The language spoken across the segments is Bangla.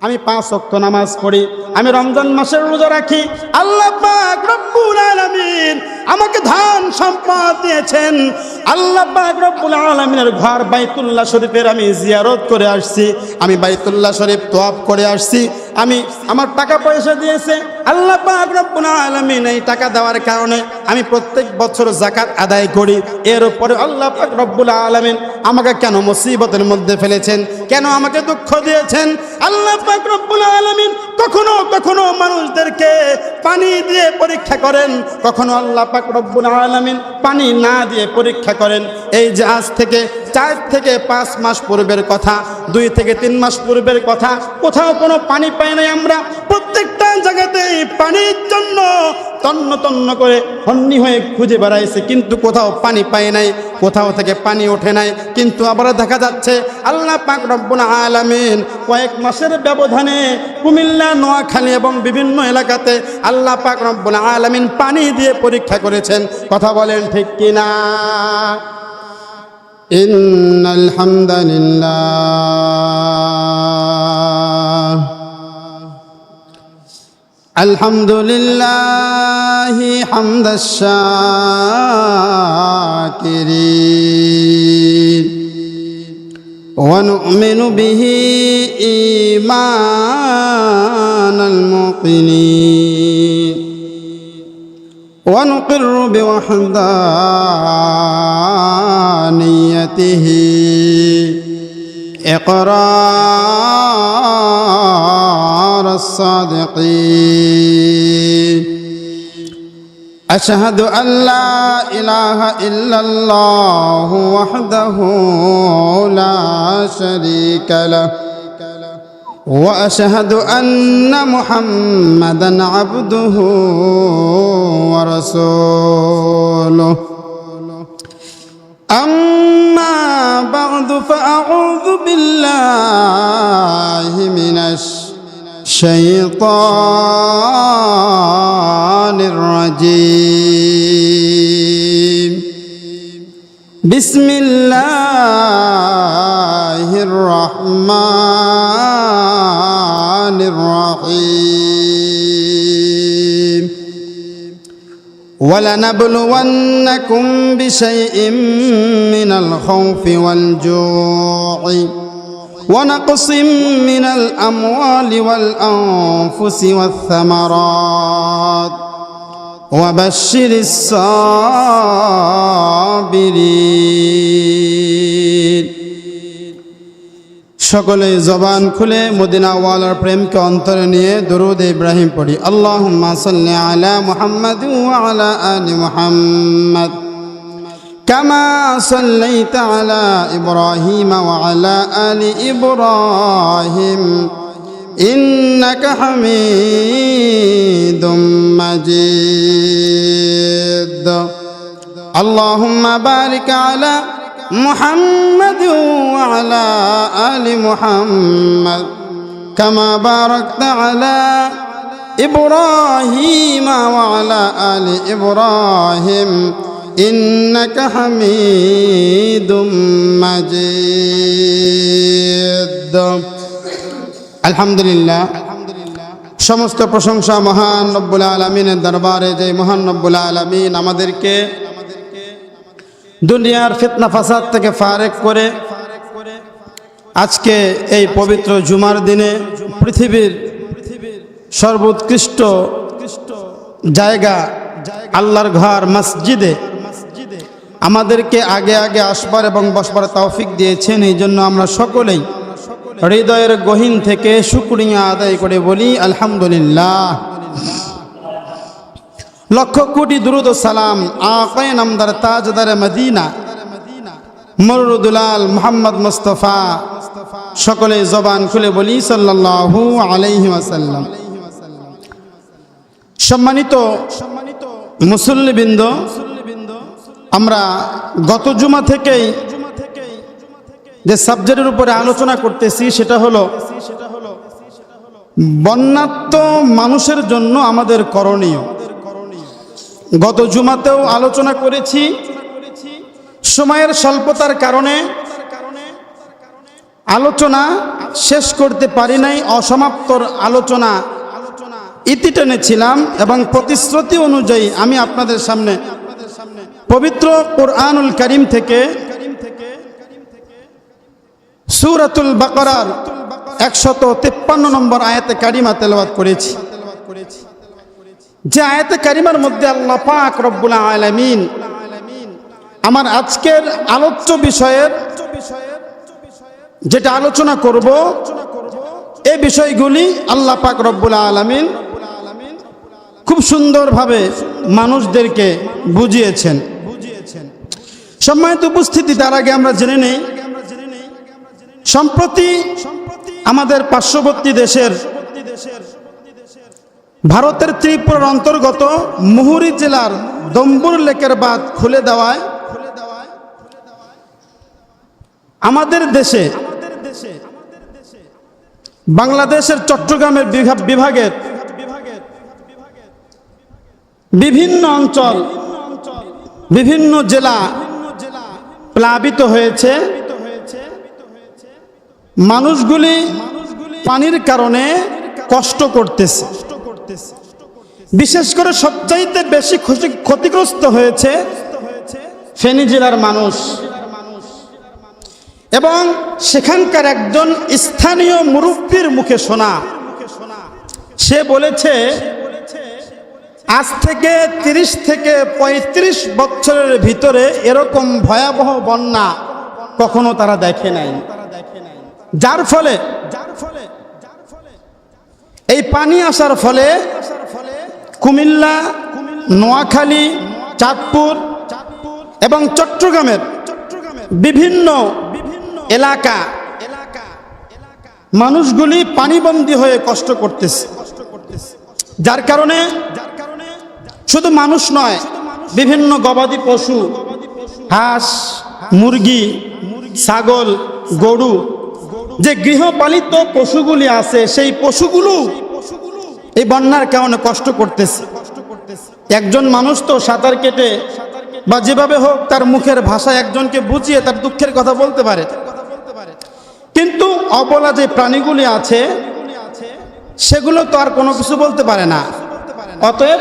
আমি 5 ওয়াক্ত নামাজ পড়ি, আমি রমজান মাসের রোজা রাখি। আল্লাহ পাক রব্বুল আলামিন আমাকে ধন সম্পদ দিয়েছেন। আল্লাহ পাক রব্বুল আলামিনের ঘর বাইতুল্লাহ শরীফের আমি জিয়ারত করে আসছি, আমি বাইতুল্লাহ শরীফ তওয়াফ করে আসছি, আমি আমার টাকা পয়সা দিয়েছে আল্লাহ পাক রব্বুল আলামিন। এই টাকা দেওয়ার কারণে আমি প্রত্যেক বছর যাকাত আদায় করি। এর উপরে আল্লাহ পাক রব্বুল আলামিন আমাকে কেন মুসিবতের মধ্যে ফেলেছেন, কেন আমাকে দুঃখ দিয়েছেন? আল্লাহ পাক রব্বুল আলামিন কখনো কখনো মানুষদেরকে পানি দিয়ে পরীক্ষা করেন, কখনো আল্লাহ পাক রব্বুল আলামিন পানি না দিয়ে পরীক্ষা করেন। এই যে আজ থেকে 4 থেকে 5 মাস পূর্বের কথা, 2 থেকে 3 মাস পূর্বের কথা, কোথাও কোনো পানি পাই নাই। আমরা প্রত্যেকটা জায়গাতেই পানির জন্য তন্ন তন্ন করে হন্নি হয়ে খুঁজে বেড়াইছে, কিন্তু কোথাও পানি পাই নাই, কোথাও থেকে পানি ওঠে নাই। কিন্তু আবার দেখা যাচ্ছে আল্লাহ পাক রব্বুল আলামিন কয়েক মাসের ব্যবধানে কুমিল্লা, নোয়াখালী এবং বিভিন্ন এলাকাতে আল্লাহ পাক রব্বুল আলামিন পানি দিয়ে পরীক্ষা করেছেন। কথা বলেন ঠিক কিনা? ইন্নাল হামদুলিল্লাহ আলহামদুলিল্লাহি হামদাশ শাকিরিন ওয়া নু'মিনু বিহি ঈমানাল মুকিনিন ওয়া নুকিররু বিওয়াহদানিয়াতিহি إقرار الصادقين أشهد أن لا إله إلا الله وحده لا شريك له وأشهد أن محمدًا عبده ورسوله أما بعد فأعوذ بالله من الشيطان الرجيم بسم الله الرحمن الرحيم ولنبلونكم بشيء من الخوف والجوع ونقص من الأموال والأنفس والثمرات وبشر الصابرين সকলে জবান খুলে মদিনাওয়ালার প্রেমকে অন্তরে নিয়ে দরুদ ইব্রাহিম পড়ি। আল্লাহুম্মা সাল্লি আলা মুহাম্মাদ ওয়া আলা আলি মুহাম্মাদ কামা সাল্লাইতা আলা ইব্রাহিম ওয়া আলা আলি ইব্রাহিম ইন্নাকা হামিদুম মাজিদ। আল্লাহুম্মা বারিক আলা محمد وعلى آل محمد كما باركت على إبراهيم وعلى آل إبراهيم إنك حميد مجيد الحمد لله সমস্ত প্রশংসা মহান রব্বুল আলামিনের দরবারে। যে মহান রব্বুল আলামিন আমাদেরকে দুনিয়ার ফিতনা ফাসাদ থেকে ফারেক করে আজকে এই পবিত্র জুমার দিনে পৃথিবীর সর্বোৎকৃষ্ট জায়গা আল্লাহর ঘর মসজিদে আমাদেরকে আগে আগে আসবার এবং বসবার তৌফিক দিয়েছেন। এই জন্য আমরা সকলেই হৃদয়ের গহীন থেকে শুকরিয়া আদায় করে বলি আলহামদুলিল্লাহ। লক্ষ কোটি দুরুদ ও সালাম আকায়ে নামদার তাজদার মদিনা মরুদুলাল মুহাম্মদ মুস্তাফা, সকলে জবান খুলে বলি সাল্লাল্লাহু আলাইহি ওয়াসাল্লাম। সম্মানিত মুসল্লিবৃন্দ, আমরা গত জুমা থেকেই যে সাবজেক্টের উপরে আলোচনা করতেছি সেটা হলো বন্যাত্ম মানুষের জন্য আমাদের করণীয়। গত জুমাতেও আলোচনা করেছি, সময়ের স্বল্পতার কারণে আলোচনা শেষ করতে পারি নাই, অসমাপ্তর আলোচনা ইতি টেনেছিলাম এবং প্রতিশ্রুতি অনুযায়ী আমি আপনাদের সামনে পবিত্র কুরআনুল কারীম থেকে সূরাতুল বাকারার 153 নম্বর আয়াতে কারিমা তেলাওয়াত করেছি। যে আয়াতে কারিমার মধ্যে আল্লাহ পাক রব্বুল আলামিন আমার আজকের আলোচ্য বিষয়ের যেটা আলোচনা করব এই বিষয়গুলি আল্লাহ পাক রব্বুল আলামিন খুব সুন্দরভাবে মানুষদেরকে বুঝিয়েছেন। সম্মানিত উপস্থিতি, তার আগে আমরা জেনে নেই সম্প্রতি আমাদের পার্শ্ববর্তী দেশের ভারতের ত্রিপুরার অন্তর্গত মুহুরী জেলার দম্বুর লেকের বাঁধ খুলে দেওয়ায় আমাদের দেশে বাংলাদেশের চট্টগ্রামের বিভাগের বিভিন্ন অঞ্চল, বিভিন্ন জেলা প্লাবিত হয়েছে। মানুষগুলি পানির কারণে কষ্ট করতেছে। বিশেষ করে সবচাইতে বেশি ক্ষতিগ্রস্ত হয়েছে ফেনী জেলার মানুষ। এবং সেখানকার একজন স্থানীয় মুরব্বির মুখে শোনা, সে বলেছে আজ থেকে 30 থেকে 35 বছরের ভিতরে এরকম ভয়াবহ বন্যা কখনো তারা দেখে নাই। যার ফলে এই পানি আসার ফলে কুমিল্লা, নোয়াখালী, চাঁদপুর এবং চট্টগ্রামের বিভিন্ন এলাকা মানুষগুলি পানিবন্দী হয়ে কষ্ট করতেছে। যার কারণে শুধু মানুষ নয়, বিভিন্ন গবাদি পশু, হাঁস, মুরগি, ছাগল, গরু, যে গৃহপালিত পশুগুলি আছে সেই পশুগুলো এই বন্যার কারণে কষ্ট করতেছে। একজন মানুষ তো সাঁতার কেটে বা যেভাবে হোক তার মুখের ভাষায় একজনকে বুঝিয়ে তার দুঃখের কথা বলতে পারে, কিন্তু অবলা যে প্রাণীগুলি আছে সেগুলো তো আর কোনো কিছু বলতে পারে না। অতএব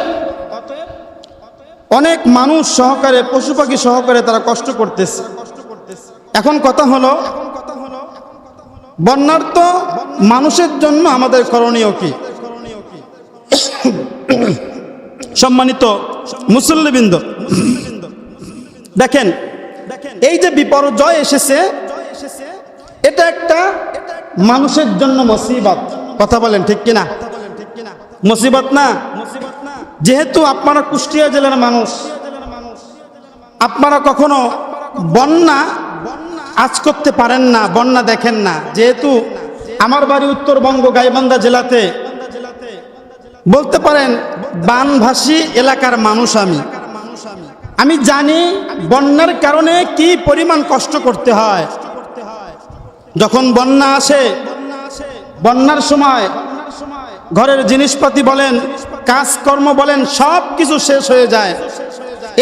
অনেক মানুষ সহকারে, পশু পাখি সহকারে তারা কষ্ট করতেছে। এখন কথা হলো, বন্যার তো মানুষের জন্য আমাদের করণীয় কি? সম্মানিত মুসল্লিবৃন্দ, দেখেন এই যে বিপর্যয় এসেছে এটা একটা মানুষের জন্য মুসিবত। কথা বলেন ঠিক কিনা? মুসিবত না? যেহেতু আপনারা কুষ্টিয়া জেলার মানুষ, আপনারা কখনো বন্যা আজ করতে পারেন না, বন্যা দেখেন না। যেহেতু আমার বাড়ি উত্তরবঙ্গ গাইবান্ধা জেলাতে, বলতে পারেন বানভাসী এলাকার মানুষ আমি জানি বন্যার কারণে কি পরিমাণ কষ্ট করতে হয়। যখন বন্যা আসে, বন্যার সময় ঘরের জিনিসপাতি বলেন, কাজকর্ম বলেন, সব কিছু শেষ হয়ে যায়।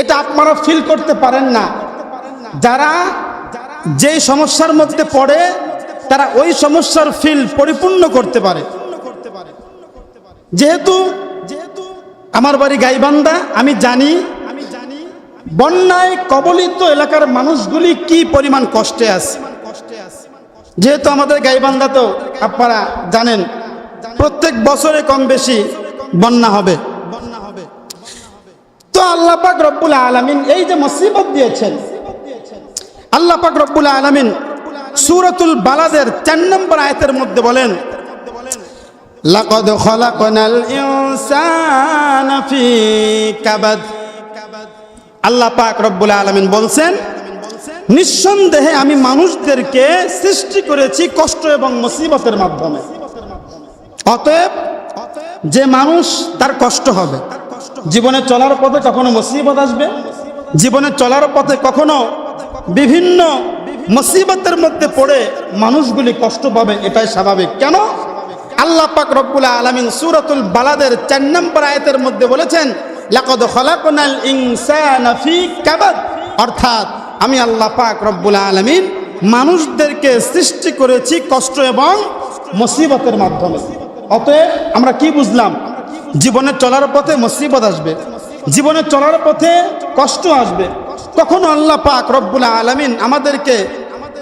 এটা আপনারা ফিল করতে পারেন না। যারা যেই সমস্যার মধ্যে পড়ে তারা ওই সমস্যার ফিল পরিপূর্ণ করতে পারে। যেহেতু আমার বাড়ি গাইবান্ধা, আমি জানি বন্যায় কবলিত এলাকার মানুষগুলি কি পরিমাণ কষ্টে আছে। যেহেতু আমাদের গাইবান্ধা তো আপনারা জানেন প্রত্যেক বছরে কম বেশি বন্যা হবে। তো আল্লাহ পাক রব্বুল আলামিন এই যে মুসিবত দিয়েছেন, আল্লাহ পাক রব্বুল আলামিন সূরাতুল বালাদের 4 নম্বর আয়াতের মধ্যে বলেন, লাকাদ খালাকনাল ইনসানা ফি কাবাদ। আল্লাহ পাক রব্বুল আলামিন বলছেন, নিঃসন্দেহে আমি মানুষদেরকে সৃষ্টি করেছি কষ্ট এবং মুসিবতের মাধ্যমে। অতএব যে মানুষ তার কষ্ট হবে, জীবনে চলার পথে কখনো মুসিবত আসবে, জীবনে চলার পথে কখনো বিভিন্ন মুসিবতের মধ্যে পড়ে মানুষগুলি কষ্ট পাবে, এটাই স্বাভাবিক। কেন? আল্লাহ পাক রব্বুল আলামিন সূরাতুল বালাদের 4 নম্বর আয়াতের মধ্যে বলেছেন, লাকাদ খালাকনাল ইনসানা ফি কাবাদ। অর্থাৎ আমি আল্লাহ পাক রব্বুল আলামিন মানুষদেরকে সৃষ্টি করেছি কষ্ট এবং মুসিবতের মাধ্যমে। অতএব আমরা কি বুঝলাম? জীবনে চলার পথে মুসিবত আসবে, জীবনে চলার পথে কষ্ট আসবে। কখনো আল্লাহ পাক রব্বুল আলামিন আমাদেরকে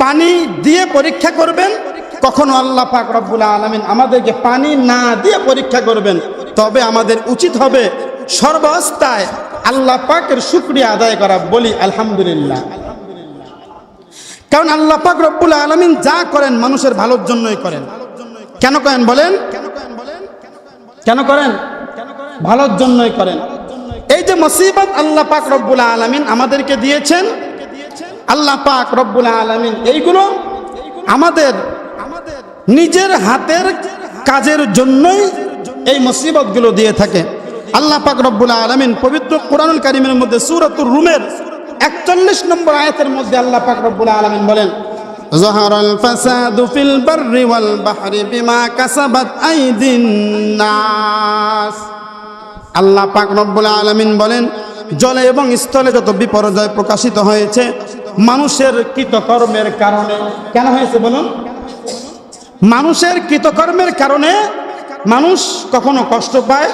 পানি দিয়ে পরীক্ষা করবেন, কখনো আল্লাহ পাক রব্বুল আলামিন আমাদেরকে পানি না দিয়ে পরীক্ষা করবেন। তবে আমাদের উচিত হবে সর্বাবস্থায় আল্লাহ পাকের শুকরিয়া আদায় করা। বলি আলহামদুলিল্লাহ। কারণ আল্লাহ পাক রব্বুল আলামিন যা করেন মানুষের ভালোর জন্যই করেন। কেন করেন বলেন? কেন করেন? ভালোর জন্যই করেন। এই যে মুসিবত আল্লাহ পাক রব্বুল আলামিন আমাদেরকে দিয়েছেন, আল্লাহ পাক রব্বুল আলামিন এইগুলো আমাদের নিজের হাতের কাজের জন্যই এই মুসিবতগুলো দিয়ে থাকে। আল্লাহ পাক রব্বুল আলামিন পবিত্র কোরআনুল কারীমের মধ্যে সূরাতুর রুমের 41 নম্বর আয়াতের মধ্যে আল্লাহ পাক রব্বুল আলামিন বলেন, যাহারাল ফাসাদু ফিল বাররি ওয়াল বাহরি বিমা কাসাবাত আইদিন নাস। আল্লাহ পাক রব্বুল আলামিন বলেন, জলে এবং স্থলে যত বিপর্যয় প্রকাশিত হয়েছে মানুষের কৃতকর্মের কারণে। কেন হয়েছে বলুন? মানুষের কৃতকর্মের কারণে মানুষ কখনো কষ্ট পায়,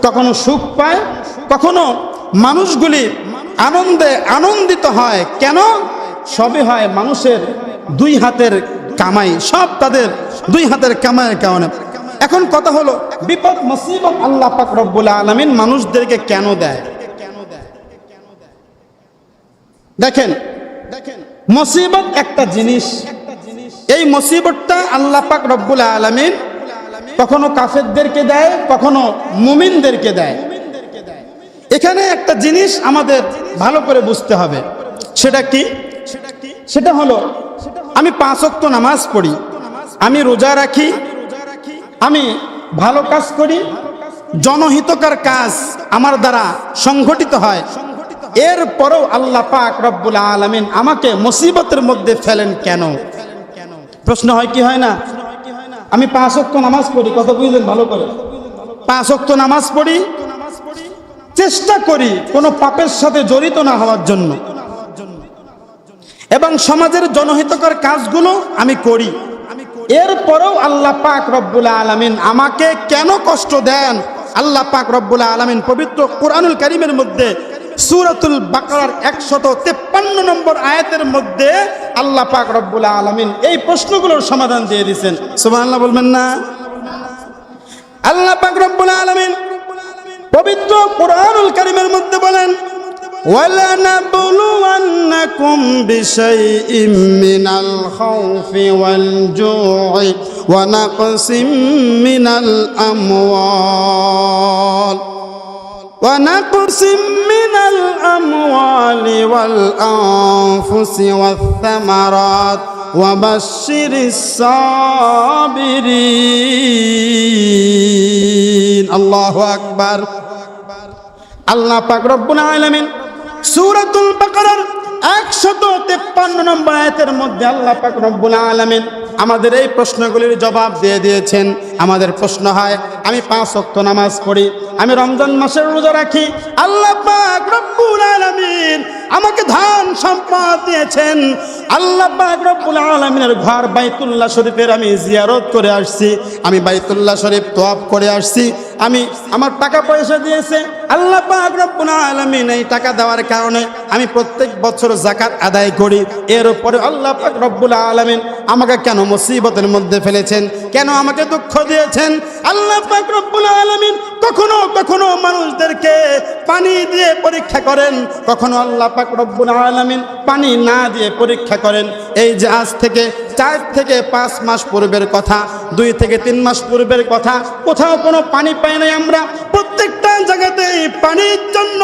কখনো সুখ পায়, কখনো মানুষগুলি আনন্দে আনন্দিত হয়। কেন? সবই হয় মানুষের দুই হাতের কামাই, সব তাদের দুই হাতের কামাইয়ের কারণে। এখন কথা হলো, বিপদ মুসিবত আল্লাহ পাক রব্বুল আলামিন মানুষদেরকে কেন দেয়? দেখেন, মুসিবত একটা জিনিস, এই মুসিবতটা আল্লাহ পাক রব্বুল আলামিন কখনো কাফেরদেরকে দেয়, কখনো মুমিনদেরকে দেয়। এখানে একটা জিনিস আমাদের ভালো করে বুঝতে হবে। সেটা কি? সেটা হলো, আমি 5 ওয়াক্ত নামাজ পড়ি, আমি রোজা রাখি, আমি ভালো কাজ করি, জনহিতকর কাজ আমার দ্বারা সংগঠিত হয়, এরপরেও আল্লাহ পাক রব্বুল আলামিন আমাকে মুসিবতের মধ্যে ফেলেন কেন? প্রশ্ন হয় কি হয় না? আমি 5 ওয়াক্ত নামাজ পড়ি, কত বুঝলেন ভালো করে? 5 ওয়াক্ত নামাজ পড়ি, চেষ্টা করি কোনো পাপের সাথে জড়িত না হওয়ার জন্য, এবং সমাজের জনহিতকর কাজগুলো আমি করি। এরপরেও আল্লাহ পাক রব্বুল আলামিন আমাকে কেন কষ্ট দেন? আল্লাহ পাক রব্বুল আলামিন পবিত্র কোরআনুল কারীমের মধ্যে সূরাতুল বাকারার 153 নম্বর আয়াতের মধ্যে আল্লাহ পাক রব্বুল আলামিন এই প্রশ্নগুলোর সমাধান দিয়ে দিয়েছেন। সুবহানাল্লাহ বলবেন না? আল্লাহ পাক রব্বুল আলামিন পবিত্র কোরআনুল কারীমের মধ্যে বলেন, وَلَنَبْلُوَنَّكُمْ بِشَيْءٍ مِّنَ الْخَوْفِ وَالْجُوعِ وَنَقْصٍ مِّنَ الْأَمْوَالِ وَالْأَنفُسِ وَالثَّمَرَاتِ وَبَشِّرِ الصَّابِرِينَ। আল্লাহু আকবার। আল্লাহ পাক রব্বুল আলামিন সূরাতুল বাকারার 153 নম্বর আয়াতের মধ্যে আল্লাহ পাক রব্বুল আলামিন আমাদের এই প্রশ্নগুলির জবাব দিয়ে দিয়েছেন। আমাদের প্রশ্ন হয়, আমি 5 ওয়াক্ত নামাজ পড়ি, আমি রমজান মাসের রোজা রাখি, আল্লাহ পাক রব্বুল আলামিন আমাকে ধন সম্পদ দিয়েছেন, আল্লাহ পাক রব্বুল আলামিনের ঘর বাইতুল্লাহ শরীফের আমি জিয়ারত করে আসছি, আমি বাইতুল্লাহ শরীফ তওয়াফ করে আসছি, আমি আমার টাকা পয়সা দিয়েছে আল্লাহ পাক রব্বুল আলামিন। এই টাকা দেওয়ার কারণে আমি প্রত্যেক বছর যাকাত আদায় করি। এর উপরে আল্লাহ পাক রব্বুল আলামিন আমাকে কেন মুসিবতের মধ্যে ফেলেছেন? কেন আমাকে দুঃখ দিয়েছেন? আল্লাহ পাক রব্বুল আলামিন কখনো কখনো মানুষদেরকে পানি দিয়ে পরীক্ষা করেন, কখনো আল্লাহ পাক রব্বুল আলামিন পানি না দিয়ে পরীক্ষা করেন। এই যে আজ থেকে 4 থেকে 5 মাস পূর্বের কথা, 2 থেকে 3 মাস পূর্বের কথা, কোথাও কোনো পানি পাই নাই আমরা। প্রত্যেকটা জায়গাতেই পানির জন্য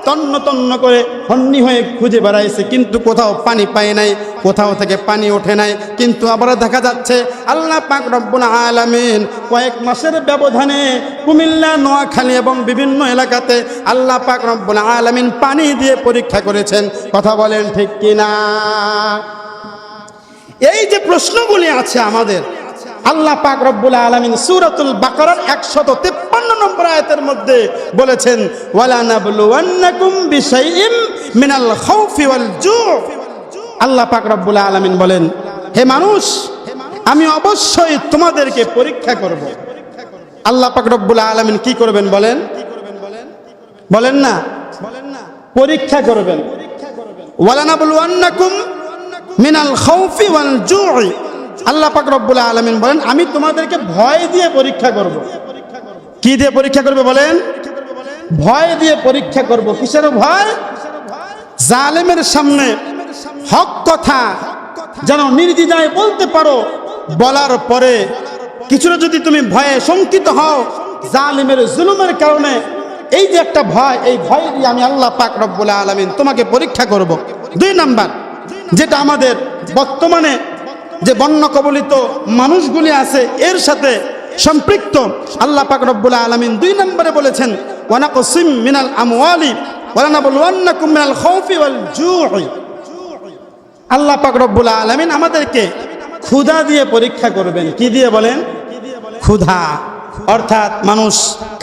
তন্ন তন্ন করে হন্নি হয়ে খুঁজে বেড়াইছে, কিন্তু কোথাও পানি পাই নাই, কোথাও থেকে পানি ওঠে নাই। কিন্তু আবার দেখা যাচ্ছে আল্লাহ পাক রব্বুল আলামিন কয়েক মাসের ব্যবধানে কুমিল্লা, নোয়াখালী এবং বিভিন্ন এলাকাতে আল্লাহ পাক রব্বুল আলামিন পানি দিয়ে পরীক্ষা করেছেন। কথা বলেন ঠিক কিনা? এই যে প্রশ্নগুলি আছে আমাদের, আল্লাহ পাক রব্বুল আলামিন সূরাতুল বাকারার 153 নম্বর আয়াতের মধ্যে বলেছেন, ওয়ালানাবলুওয়ান্নাকুম বিশাইইম মিনাল খাউফি ওয়াল জু'। আল্লাহ পাক রব্বুল আলামিন বলেন, হে মানুষ, আমি অবশ্যই তোমাদেরকে পরীক্ষা করব। আল্লাহ পাক রব্বুল আলামিন কি করবেন বলেন? বলেন না, পরীক্ষা করবেন। ওয়ালানাবলুয়ান্নাকুম মিনাল খাউফি ওয়াল জুই, আল্লাহ পাক রব্বুল আলামিন বলেন, আমি তোমাদেরকে ভয় দিয়ে পরীক্ষা করব। কি দিয়ে পরীক্ষা করবে বলেন? ভয় দিয়ে পরীক্ষা করব। কিসের ভয়? জালেমের সামনে হক কথা যেন নির্দ্বিধায় বলতে পারো, বলার পরে কিছুটা যদি তুমি ভয়ে শঙ্কিত হও জালেমের জুলুমের কারণে, এই যে একটা ভয়, এই ভয় দিয়ে আমি আল্লাহ পাক রব্বুল আলামিন তোমাকে পরীক্ষা করব। 2 নাম্বার, যেটা আমাদের বর্তমানে যে বন্যা কবলিত মানুষগুলি আছে এর সাথে সম্পৃক্ত, আল্লাহ পাক রব্বুল আলামিন 2 নম্বরে বলেছেন, ওয়ানাকসিম মিনাল আমওয়ালি ওয়ালানাবলুয়ান্নাকুম মিনাল খাউফি ওয়াল জুই। আল্লাহ পাক রব্বুল আলামিন আমাদেরকে ক্ষুধা দিয়ে পরীক্ষা করবেন। কি দিয়ে বলেন? ক্ষুধা, অর্থাৎ মানুষ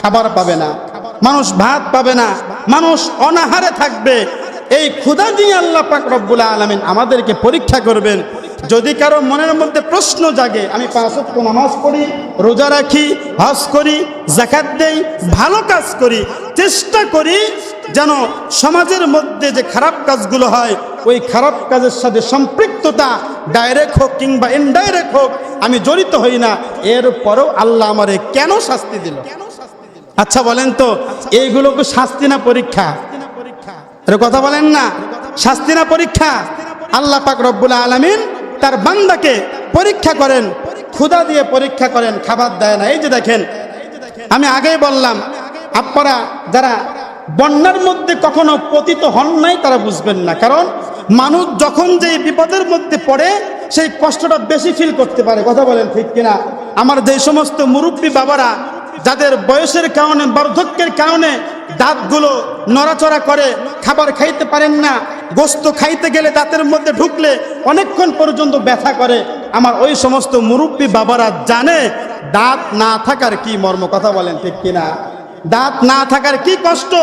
খাবার পাবে না, মানুষ ভাত পাবে না, মানুষ অনাহারে থাকবে। এই ক্ষুধা দিয়ে আল্লাহ পাক রব্বুল আলামিন আমাদেরকে পরীক্ষা করবেন। যদি কারো মনের মধ্যে প্রশ্ন জাগে, আমি 5 ওয়াক্ত নামাজ পড়ি, রোজা রাখি, হজ করি, যাকাত দেই, ভালো কাজ করি, চেষ্টা করি যেন সমাজের মধ্যে যে খারাপ কাজগুলো হয় ওই খারাপ কাজের সাথে সম্পৃক্ততা ডাইরেক্ট হোক কিংবা ইনডাইরেক্ট হোক আমি জড়িত হই না, এরপরেও আল্লাহ আমারে কেন শাস্তি দিল? আচ্ছা বলেন তো, এইগুলোকে শাস্তি না পরীক্ষা? এর কথা বলেন না, শাস্তি না পরীক্ষা? আল্লাহ পাক রব্বুল আলামিন তার বান্দাকে পরীক্ষা করেন, ক্ষুধা দিয়ে পরীক্ষা করেন, খাবার দেয় না। এই যে দেখেন, আমি আগেই বললাম, আপনারা যারা বন্যার মধ্যে কখনো পতিত হন নাই তারা বুঝবেন না। কারণ মানুষ যখন যে বিপদের মধ্যে পড়ে সেই কষ্টটা বেশি ফিল করতে পারে। কথা বলেন ঠিক কিনা? আমার যে সমস্ত মুরব্বী বাবারা যাদের বয়সের কারণে, বার্ধক্যের কারণে দাঁতগুলো নড়াচড়া করে, খাবার খাইতে পারেন না, গোস্ত খাইতে গেলে দাঁতের মধ্যে ঢুকলে অনেকক্ষণ পর্যন্ত ব্যথা করে, আমার ওই সমস্ত মুরব্বী বাবারা জানে দাঁত না থাকার কি মর্ম। কথা বলেন ঠিক কিনা? দাঁত না থাকার কি কষ্ট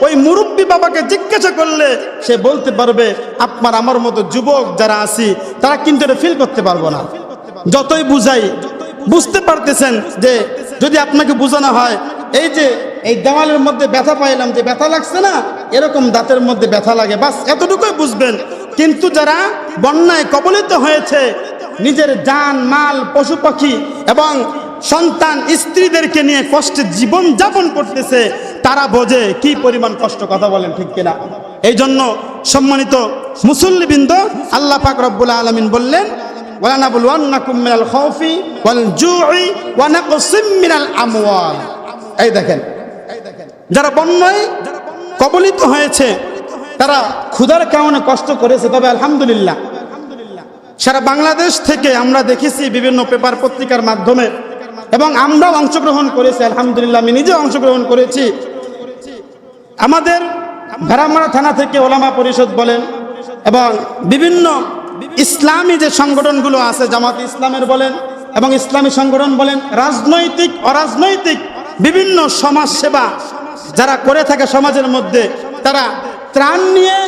ওই মুরব্বী বাবাকে জিজ্ঞাসা করলে সে বলতে পারবে। আপনার আমার মতো যুবক যারা আছি তারা কিন্তু এটা ফিল করতে পারবো না। যতই বুঝাই, বুঝতে পারতেছেন যে যদি আপনাকে বোঝানো হয়, এই যে এই দেওয়ালের মধ্যে ব্যথা পাইলাম, যে ব্যথা লাগছে না, এরকম দাঁতের মধ্যে ব্যথা লাগে, বাস এতটুকুই বুঝবেন। কিন্তু যারা বন্যায় কবলিত হয়েছে, নিজের জান মাল, পশু পাখি এবং সন্তান স্ত্রীদেরকে নিয়ে কষ্টে জীবন যাপন করতেছে, তারা বোঝে কি পরিমাণ কষ্ট। কথা বলেন ঠিক কিনা? এই জন্য সম্মানিত মুসল্লিবৃন্দ, আল্লাহ পাক রব্বুল আলামিন বললেন, ওয়ালানাবলুয়ান্নাকুম মিনাল খাউফি ওয়াল জুই ওয়া নাকসিম মিনাল আমওয়াল। এই দেখেন, যারা বন্যায় কবলিত হয়েছে তারা ক্ষুধার কারণে কষ্ট করেছে, তবে আলহামদুলিল্লাহ সারা বাংলাদেশ থেকে আমরা দেখেছি বিভিন্ন পেপার পত্রিকার মাধ্যমে, এবং আমরাও অংশগ্রহণ করেছি। আলহামদুলিল্লাহ, আমি নিজে অংশগ্রহণ করেছি। আমাদের ভেড়ামারা থানা থেকে ওলামা পরিষদ বলেন এবং বিভিন্ন ইসলামী যে সংগঠনগুলো আছে, জামাত ইসলামের বলেন এবং ইসলামী সংগঠন বলেন, রাজনৈতিক অরাজনৈতিক বিভিন্ন সমাজ সেবা যারা করে থাকে সমাজের মধ্যে, তারা ত্রাণ নিয়ে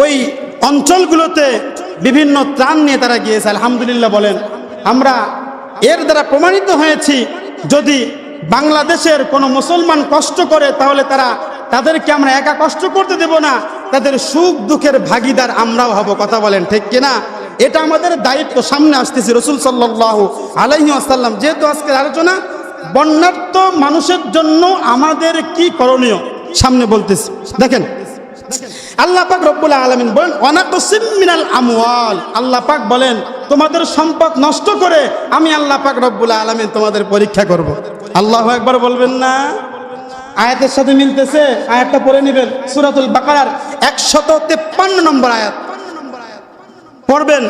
ওই অঞ্চলগুলোতে বিভিন্ন ত্রাণ নিয়ে তারা গিয়েছে। আলহামদুলিল্লাহ বলেন, আমরা এর দ্বারা প্রমাণিত হয়েছি যদি বাংলাদেশের কোনো মুসলমান কষ্ট করে তাহলে তাদেরকে আমরা একা কষ্ট করতে দেব না, তাদের সুখ দুঃখের ভাগিদার আমরাও হব। কথা বলেন ঠিক কিনা? এটা আমাদের দায়িত্ব। সামনে আসতেছি রাসূল সাল্লাল্লাহু আলাইহি ওয়াসাল্লাম, যেহেতু আজকের আলোচনা বন্যার্ত মানুষের জন্য আমাদের কি করণীয় সামনে বলতেছি। দেখেন, আল্লাহ পাক রব্বুল আলামিন বলেন, ওয়ানাকসিম মিনাল আমওয়াল। আল্লাহ পাক বলেন, তোমাদের সম্পদ নষ্ট করে আমি আল্লাহ পাক রব্বুল আলামিন তোমাদের পরীক্ষা করব। আল্লাহু আকবার বলবেন না? আয়াতের সাথে মিলতেছে, আয়াতটা পড়ে নেবেন, সূরাতুল বাকারার 153 নম্বর আয়াত পড়বেন,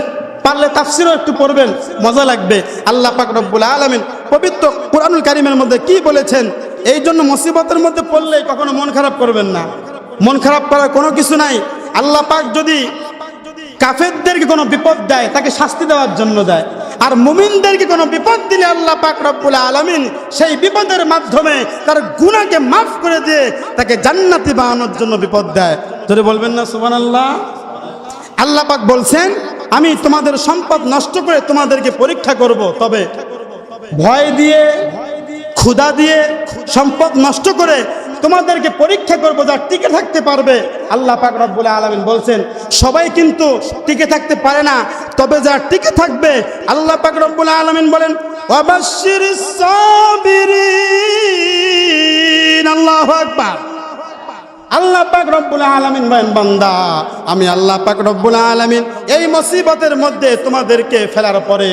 পারলে তাফসীরও একটু পড়বেন, মজা লাগবে। আল্লাহ পাক রব্বুল আলামিন পবিত্র কুরআনুল কারীমের মধ্যে কি বলেছেন। এই জন্য মুসিবতের মধ্যে পড়লে কখনো মন খারাপ করবেন না। মন খারাপ করার কোনো কিছু নাই। আল্লাহ পাক যদি কাফেরদেরকে কোনো বিপদ দেয় তাকে শাস্তি দেওয়ার জন্য দেয়, আর মুমিনদেরকে কোনো বিপদ দিলে আল্লাহ পাক রব্বুল আলামিন সেই বিপদের মাধ্যমে তার গুনাহকে মাফ করে দিয়ে তাকে জান্নাতি বানানোর জন্য বিপদ দেয়। যদি বলবেন না সুবহানাল্লাহ? আল্লাহ পাক বলছেন আমি তোমাদের সম্পদ নষ্ট করে তোমাদেরকে পরীক্ষা করব, তবে ভয় দিয়ে ক্ষুধা দিয়ে সম্পদ নষ্ট করে তোমাদেরকে পরীক্ষা করব, যা টিকে থাকতে পারবে। আল্লাহ পাক রব্বুল আলামিন বলছেন সবাই কিন্তু টিকে থাকতে পারে না, তবে যা টিকে থাকবে আল্লাহ পাক রব্বুল আলামিন বলেন ওয়াবাশশিরিস সাবিরিন। আল্লাহু আকবার। আল্লাহ পাক রব্বুল আলামিন বলেন বান্দা আমি আল্লাহ পাক রব্বুল আলামিন এই মুসিবতের মধ্যে তোমাদেরকে ফেলার পরে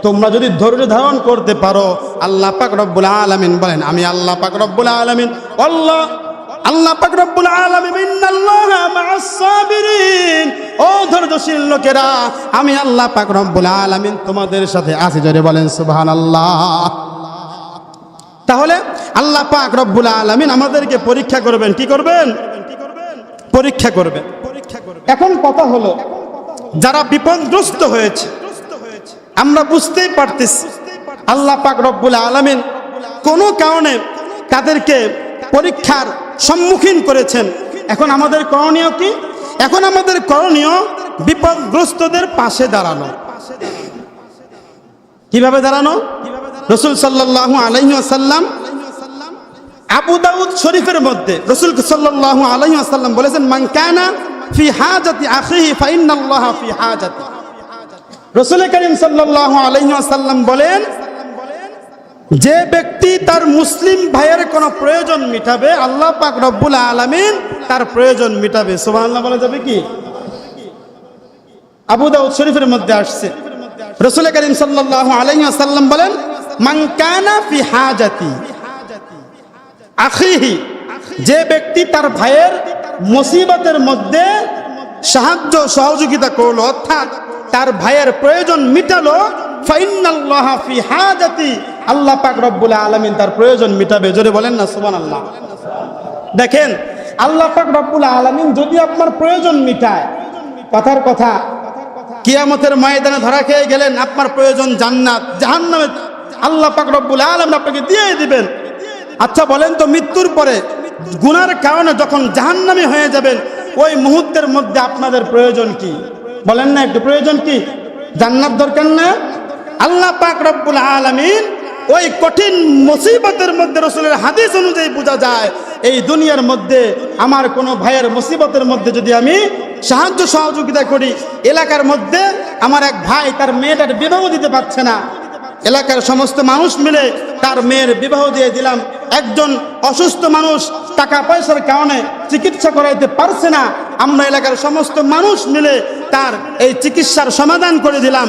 তোমরা যদি ধৈর্য ধারণ করতে পারো, আল্লাহ পাক রব্বুল আলামিন বলেন আমি আল্লাহ পাক রব্বুল আলামিন আল্লাহ পাক রব্বুল আলামিন ইন্নাল্লাহা মা'আস সাবিরিন। ও ধৈর্যশীল লোকেরা আমি আল্লাহ পাক রব্বুল আলামিন তোমাদের সাথে আছি। জোরে বলেন সুবহানাল্লাহ। তাহলে আল্লাহ পাক রব্বুল আলামিন আমাদেরকে পরীক্ষা করবেন। কি করবেন? পরীক্ষা করবেন। এখন কথা হলো যারা বিপদগ্রস্ত হয়েছে, আমরা বুঝতেই পারতেছি আল্লাহ পাক রব্বুল আলামিন কোনো কারণে তাদেরকে পরীক্ষার সম্মুখীন করেছেন। এখন আমাদের করণীয় কি? এখন আমাদের করণীয় বিপদগ্রস্তদের পাশে দাঁড়ানো। কিভাবে দাঁড়ানো? রাসূল সাল্লাল্লাহু আলাইহি ওয়াসাল্লাম আবু দাউদ শরীফের মধ্যে রাসূল সাল্লাল্লাহু আলাইহি ওয়াসাল্লাম বলেছেন মান কানা ফি হাজাতি আখিহি ফাইন্নাল্লাহা ফি হাজাতি। রাসূল করিম সাল্লাল্লাহু আলাইহি ওয়াসাল্লাম বলেন যে ব্যক্তি তার মুসলিম ভাইয়ের কোনো প্রয়োজন মিটাবে আল্লাহ পাক রব্বুল আলামিন তার প্রয়োজন মিটাবে। সুবহানাল্লাহ বলা যাবে কি? আবু দাউদ শরীফের মধ্যে আসছে রাসূল করিম সাল্লাল্লাহু আলাইহি ওয়াসাল্লাম বলেন মান কানা ফি হাজাতি আখিহি, যে ব্যক্তি তার ভাইয়ের মুসিবতের মধ্যে সাহায্য সহযোগিতা করলো, অর্থাৎ তার ভাইয়ের প্রয়োজন মিটালো, ফাইন্নাল্লাহা ফি হাজাতি, আল্লাহ পাক রব্বুল আলামিন তার প্রয়োজন মিটাবে। জোরে বলেন না সুবহানাল্লাহ। দেখেন আল্লাহ পাক রব্বুল আলামিন যদি আপনার প্রয়োজন মিটায়, কথার কথা কিয়ামতের ময়দানে ধরা খেয়ে গেলেন, আপনার প্রয়োজন জান্নাত, জাহান্নামে আল্লাহ পাক রব্বুল আলামিন আপনাকে দিয়ে দিবেন। আচ্ছা বলেন তো মৃত্যুর পরে গুনার কারণে যখন জাহান্নামী হয়ে যাবেন ওই মুহূর্তের মধ্যে আপনাদের প্রয়োজন কি? বলেন না একটু, প্রয়োজন কি? জান্নাত দরকার না? আল্লাহ পাক রব্বুল আলামিন ওই কঠিন মুসিবতের মধ্যে রাসূলের হাদিস অনুযায়ী বোঝা যায় এই দুনিয়ার মধ্যে আমার কোনো ভাইয়ের মুসিবতের মধ্যে যদি আমি সাহায্য সহযোগিতা করি, এলাকার মধ্যে আমার এক ভাই তার মেয়েটার বিবাহ দিতে পারছে না, এলাকার সমস্ত মানুষ মিলে তার মেয়ের বিবাহ দিয়ে দিলাম। একজন অসুস্থ মানুষ টাকা পয়সার কারণে চিকিৎসা করাইতে পারছে না, আমরা এলাকার সমস্ত মানুষ মিলে তার এই চিকিৎসার সমাধান করে দিলাম।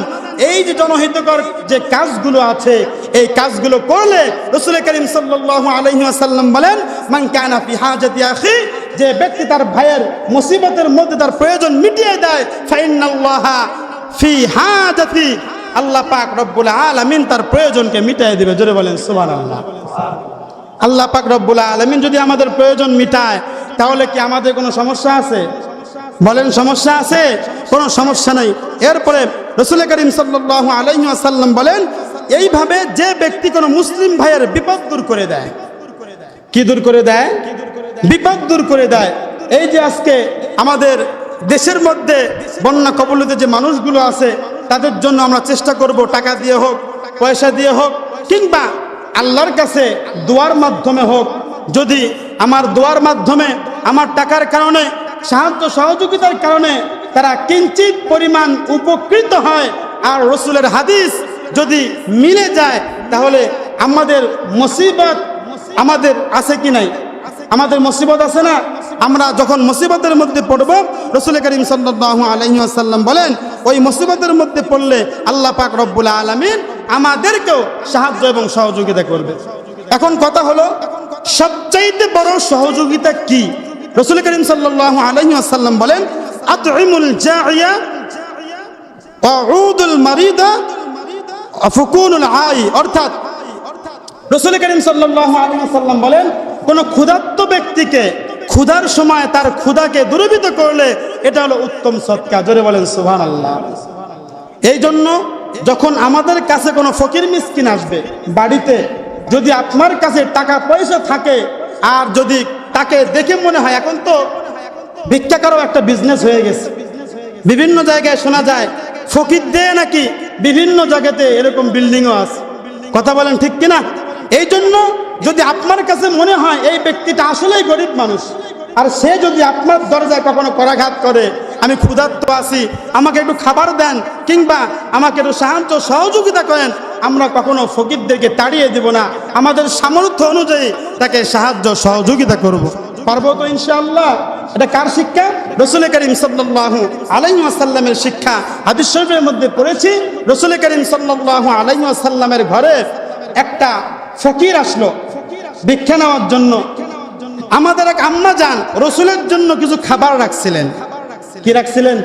এই যে জনহিতকর যে কাজগুলো আছে এই কাজগুলো করলে রাসূল করিম সাল্লাল্লাহু আলাইহি ওয়াসাল্লাম বলেন মান কানা ফি হাজাতি আখি, যে ব্যক্তি তার ভাইয়ের মুসিবতের মধ্যে তার প্রয়োজন মিটিয়ে দেয়, ফাইন্নাল্লাহা ফি হাজাতি, আল্লাহ পাক রব্বুল আলামিন তার প্রয়োজনকে মিটাই দিবে। জোরে বলেন সুবহানাল্লাহ। আল্লাহ পাক রব্বুল আলামিন যদি আমাদের প্রয়োজন মিটায় তাহলে কি আমাদের কোনো সমস্যা আছে? বলেন সমস্যা আছে? কোনো সমস্যা নাই। এরপরে রাসূল করিম সাল্লাল্লাহু আলাইহি ওয়াসাল্লাম বলেন এইভাবে যে ব্যক্তি কোনো মুসলিম ভাইয়ের বিপদ দূর করে দেয়, কি দূর করে দেয়? বিপদ দূর করে দেয়। এই যে আজকে আমাদের দেশের মধ্যে বন্যা কবলিত যে মানুষগুলো আছে তাদের জন্য আমরা চেষ্টা করব টাকা দিয়ে হোক, পয়সা দিয়ে হোক, কিংবা আল্লাহর কাছে দোয়ার মাধ্যমে হোক। যদি আমার দোয়ার মাধ্যমে আমার টাকার কারণে সাহায্য সহযোগিতার কারণে তারা কিঞ্চিত পরিমাণ উপকৃত হয় আর রাসূলের হাদিস যদি মিলে যায় তাহলে আমাদের মুসিবত আমাদের আছে কি নাই? আমাদের মুসিবত আছে না? আমরা যখন মুসিবতের মধ্যে পড়ব রাসূল করিম সাল্লাল্লাহু আলাইহি ওয়াসাল্লাম বলেন ওই মুসিবতের মধ্যে পড়লে আল্লাহ পাক রব্বুল আলামিন আমাদেরকেও সাহায্য এবং সহযোগিতা করবে। এখন কথা হলো সবচাইতে বড় সহযোগিতা কি? রাসূল করিম সাল্লাল্লাহু আলাইহি ওয়াসাল্লাম বলেন আতইমুল জাইয়া ওয়াউদুল মারিদা আফকুনুল আই, অর্থাৎ রাসূল করিম সাল্লাল্লাহু আলাইহি ওয়াসাল্লাম বলেন কোন ক্ষুধার্ত ব্যক্তিকে ক্ষুধার সময় তার ক্ষুধাকে দূরীভূত করলে এটা হলো উত্তম সদকা। জোরে বলেন সুবহানাল্লাহ। এই জন্য যখন আমাদের কাছে কোনো ফকির মিসকিন আসবে বাড়িতে, যদি আপনার কাছে টাকা পয়সা থাকে আর যদি তাকে দেখে মনে হয় এখন তো ভিক্ষা করাও একটা বিজনেস হয়ে গেছে, বিভিন্ন জায়গায় শোনা যায় ফকিরদের নাকি বিভিন্ন জায়গাতে এরকম বিল্ডিংও আছে। কথা বলেন ঠিক কিনা? এই জন্য যদি আপনার কাছে মনে হয় এই ব্যক্তিটা আসলেই গরিব মানুষ, আর সে যদি আপনার দরজায় কখনো করাঘাত করে, আমি ক্ষুধার্ত আছি, আমাকে একটু খাবার দেন, কিংবা আমাকে একটু সাহায্য সহযোগিতা করেন, আমরা কখনো ফকিরদেরকে তাড়িয়ে দিব না, আমাদের সামর্থ্য অনুযায়ী তাকে সাহায্য সহযোগিতা করব। পারবো তো ইনশাআল্লাহ? এটা কার শিক্ষা? রাসূল করিম সাল্লাল্লাহু আলাইহি ওয়াসাল্লামের শিক্ষা। হাদিস শরীফের মধ্যে পড়েছি, রাসূল করিম সাল্লাল্লাহু আলাইহি ওয়াসাল্লামের ঘরে একটা ফকির আসলো ভিক্ষা নেওয়ার জন্য। আমাদের এক আম্মা জান রাসূলের জন্য কিছু খাবার রাখছিলেন। কি রাখছিলেন?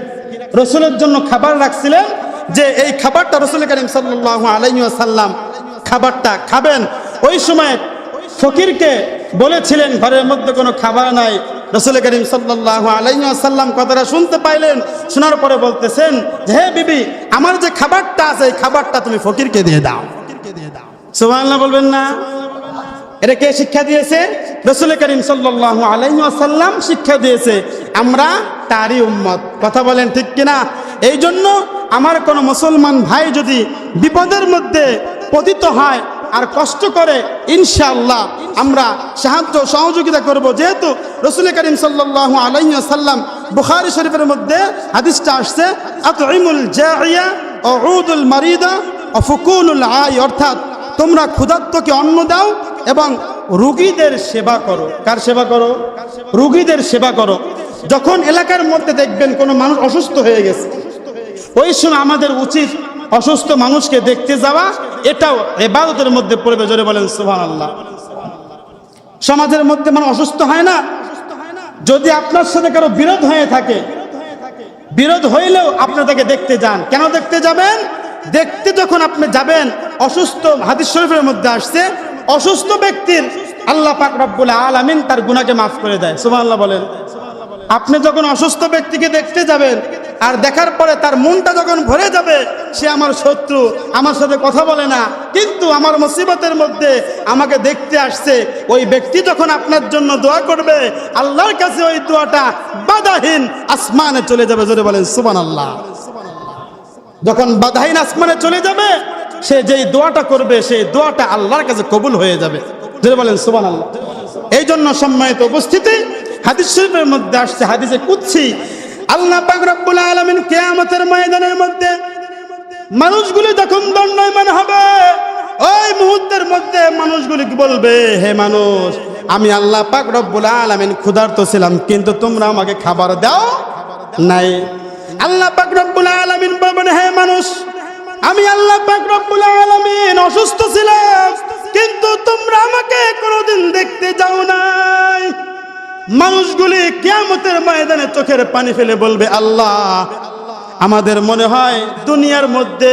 রাসূলের জন্য খাবার রাখছিলেন, যে এই খাবারটা রাসূল করিম সাল্লাল্লাহু আলাইহি ওয়াসাল্লাম খাবারটা খাবেন। ওই সময় ফকিরকে বলেছিলেন ঘরের মধ্যে কোনো খাবার নাই। রাসূল করিম সাল্লাল্লাহু আলাইহি ওয়াসাল্লাম কথাটা শুনতে পাইলেন, শোনার পরে বলতেছেন যে হে বিবি, আমার যে খাবারটা আছে এই খাবারটা তুমি ফকিরকে দিয়ে দাও। সুবহানাল্লাহ বলবেন না? এটা কে শিক্ষা দিয়েছে? রাসূল করিম সাল্লাল্লাহু আলাইহি ওয়াসাল্লাম শিক্ষা দিয়েছে, আমরা তারই উম্মত। কথা বলেন ঠিক কিনা? এই জন্য আমার কোনো মুসলমান ভাই যদি বিপদের মধ্যে পতিত হয় আর কষ্ট করে, ইনশাআল্লাহ আমরা সাহায্য সহযোগিতা করব। যেহেতু রাসূল করিম সাল্লাল্লাহু আলাইহি ওয়াসাল্লাম বুখারী শরীফের মধ্যে হাদিসটা আসছে, আতঈমুল জাইয়া ওউদুল মারিদা ওয়াফুকুনুল আই, অর্থাৎ তোমরা ক্ষুধার্তকে অন্ন দাও এবং রোগীদের সেবা করো। কার সেবা করো? রোগীদের সেবা করো। যখন এলাকার মধ্যে দেখবেন কোনো মানুষ অসুস্থ হয়ে গেছে, ওই সময় আমাদের উচিত অসুস্থ মানুষকে দেখতে যাওয়া, এটাও ইবাদতের মধ্যে পড়বে। জোরে বলেন সুবহানাল্লাহ। সমাজের মধ্যে মানুষ অসুস্থ হয় না, যদি আপনার সাথে কারো বিরোধ হয়ে থাকে, বিরোধ হইলেও আপনি তাকে দেখতে যান। কেন দেখতে যাবেন? দেখতে যখন আপনি যাবেন, অসুস্থ, হাদিস শরীফের মধ্যে আসছে, অসুস্থ ব্যক্তির আল্লাহ পাক রব্বুল আলামিন তার গুনাহকে মাফ করে দেয়। সুবহানাল্লাহ বলেন। আপনি যখন অসুস্থ ব্যক্তিকে দেখতে যাবেন আর দেখার পরে তার মনটা যখন ভরে যাবে, সে আমার শত্রু, আমার সাথে কথা বলে না, কিন্তু আমার মুসিবতের মধ্যে আমাকে দেখতে আসছে, ওই ব্যক্তি যখন আপনার জন্য দোয়া করবে, আল্লাহর কাছে ওই দোয়াটা বাধাহীন আসমানে চলে যাবে। জোরে বলেন সুবহানাল্লাহ। যখন বাধাহীন আসমানে চলে যাবে, সে যেই দোয়াটা করবে সেই দোয়াটা আল্লাহর কাছে কবুল হয়ে যাবে। জোরে বলেন সুবহানাল্লাহ। এই জন্য সম্মানিত উপস্থিতি, হাদিস শরীফের মধ্যে আসছে, হাদিসে কুদসি, আল্লাহ পাক রব্বুল আলামিন কিয়ামতের ময়দানের মধ্যে মানুষগুলি যখন দণ্ডায়মান হবে, ওই মুহূর্তের মধ্যে মানুষগুলি বলবে, হে মানুষ, আমি আল্লাহ পাক রব্বুল আলামিন ক্ষুধার্ত ছিলাম, কিন্তু তোমরা আমাকে খাবার দাও নাই। আল্লাহ পাক রব্বুল আলামিন বলবেন, হে মানুষ, আমি আল্লাহ পাক রব্বুল আলামিন অসুস্থ ছিলাম, কিন্তু তোমরা আমাকে কোনোদিন দেখতে যাও নাই। মানুষগুলি কিয়ামতের ময়দানে চোখের পানি ফেলে বলবে, আল্লাহ, আমাদের মনে হয় দুনিয়ার মধ্যে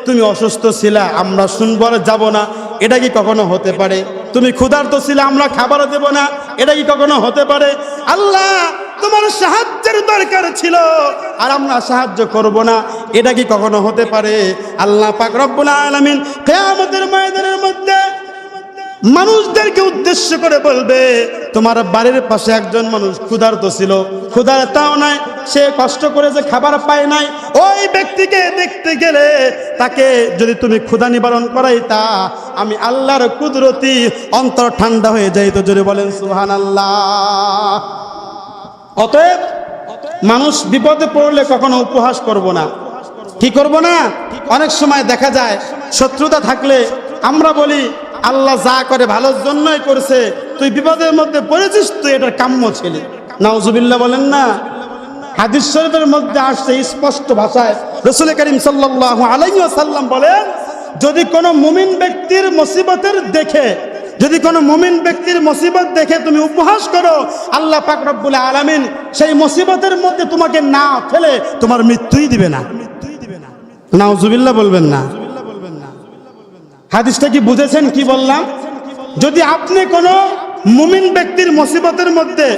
তুমি অসুস্থ ছিলা, আমরা শুনবো আর যাব না, এটা কি কখনো হতে পারে? তুমি ক্ষুধার্ত ছিলে, আমরা খাবার দেব না, এটা কি কখনো হতে পারে? আল্লাহ, তোমার সাহায্যের দরকার ছিল আর আমরা সাহায্য করব না, এটা কি কখনো হতে পারে? আল্লাহ পাক রব্বুল আলামিন কিয়ামতের ময়দানের মধ্যে মানুষদেরকে উদ্দেশ্য করে বলবে, তোমার বাড়ির পাশে একজন মানুষ ক্ষুধার্ত ছিল, ক্ষুধার্তাও নাই, সে কষ্ট করে যে খাবার পায় নাই, ওই ব্যক্তিকে দেখতে গেলে তাকে যদি তুমি ক্ষুধা নিবারণ করাইতা, আমি আল্লাহর কুদরতি অন্তর ঠান্ডা হয়ে যাইতো। জোরে বলেন সুবহানাল্লাহ। অতএব মানুষ বিপদে পড়লে কখনো উপহাস করব না। কি করব না? অনেক সময় দেখা যায় শত্রুতা থাকলে আমরা বলি, আল্লাহ যা করে ভালোর জন্যই করছে, তুই বিপদের মধ্যে পড়েছিস, তুই এটার কাম্য ছেলে। নাউজুবিল্লাহ বলেন না? হাদিস শরীফের মধ্যে আসছে স্পষ্ট ভাষায়, রাসূল করিম সাল্লাল্লাহু আলাইহি ওয়াসাল্লাম বলেন, যদি কোনো মুমিন ব্যক্তির মুসিবতের দেখে, যদি কোনো মুমিন ব্যক্তির মুসিবত দেখে তুমি উপহাস করো, আল্লাহ পাক রব্বুল আলামিন সেই মুসিবতের মধ্যে তোমাকে না ফেলে তোমার মৃত্যুই দিবে না। নাউজুবিল্লাহ বলবেন না? হাদিসটা কি বুঝেছেন কি বললাম? যদি আপনি কোনো মুমিন ব্যক্তির মুসিবতের মধ্যে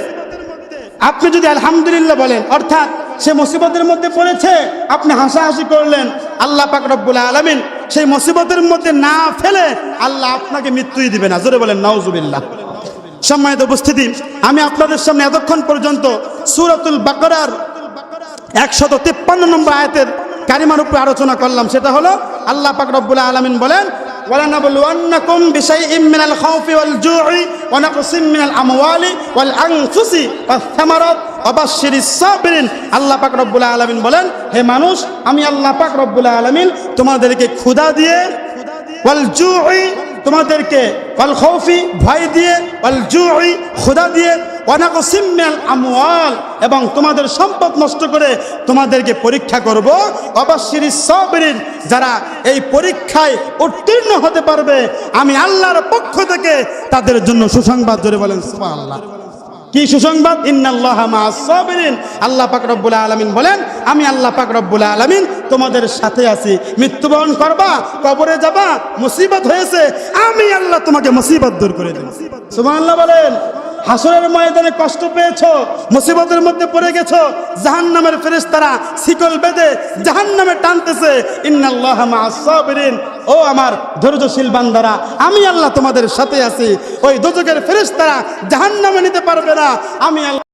আপনি যদি আলহামদুলিল্লাহ বলেন, অর্থাৎ সে মুসিবতের মধ্যে পড়েছে, আপনি হাসাহাসি করলেন, আল্লাহ পাক রব্বুল আলামিন সেই মুসিবতের মধ্যে না ফেলে আল্লাহ আপনাকে মৃত্যুই দিবে না। জোরে বলেন নাউজুবিল্লাহ। সম্মানিত উপস্থিতি, আমি আপনাদের সামনে এতক্ষণ পর্যন্ত সূরাতুল বাকারার 153 নম্বর আয়াতের কারিমার উপরে আলোচনা করলাম। সেটা হলো আল্লাহ পাক রব্বুল আলামিন বলেন, ওয়ালানাবলুওয়ান্নাকুম বিশাইইম মিনাল খাউফি ওয়াল জু'i ওয়া নাকসিম মিনাল আমওয়ালি ওয়াল আনফুসি ওয়াস সামারাত ওয়া বাশশিরিস সাবিরিন। আল্লাহ পাক রব্বুল আলামিন বলেন, হে মানুষ, আমি আল্লাহ পাক রব্বুল আলামিন তোমাদেরকে ক্ষুধা দিয়ে, ওয়াল জু'i তোমাদেরকে, ওয়াল খাউফি ভয় দিয়ে, ওয়াল জু'i ক্ষুধা দিয়ে, ওয়া নাকসিম মিনাল আমওয়াল এবং তোমাদের সম্পদ নষ্ট করে তোমাদেরকে পরীক্ষা করব। ওয়া বাশশিরিস সাবিরিন, যারা এই পরীক্ষায় উত্তীর্ণ হতে পারবে আমি আল্লাহর পক্ষ থেকে তাদের জন্য সুসংবাদ। জোরে বলেন সুবহানাল্লাহ। কি সুসংবাদ? ইন্নাল্লাহা মাআস সাবিরিন। আল্লাহ পাক রব্বুল আলামিন বলেন, আমি আল্লাহ পাক রব্বুল আলামিন তোমাদের সাথে আছি। মৃত্যুবরণ করবা, কবরে যাবা, মুসিবত হয়েছে, আমি আল্লাহ তোমাকে মুসিবত দূর করে দেব। সুবহানাল্লাহ বলেন। হাসরের ময়দানে কষ্ট পেয়েছো, মুসিবতের মধ্যে পড়ে গেছো, জাহান্নামের ফেরেশতারা শিকল বেঁধে জাহান্নামে টানতেছে, ইন্নাল্লাহা মাআস সাবিরিন। ও আমার ধৈর্যশীল বান্দারা, আমি আল্লাহ তোমাদের সাথে আছি। ওই দোজখের ফেরেশতারা জাহান্নামে নিতে পারবে না, আমি আল্লাহ।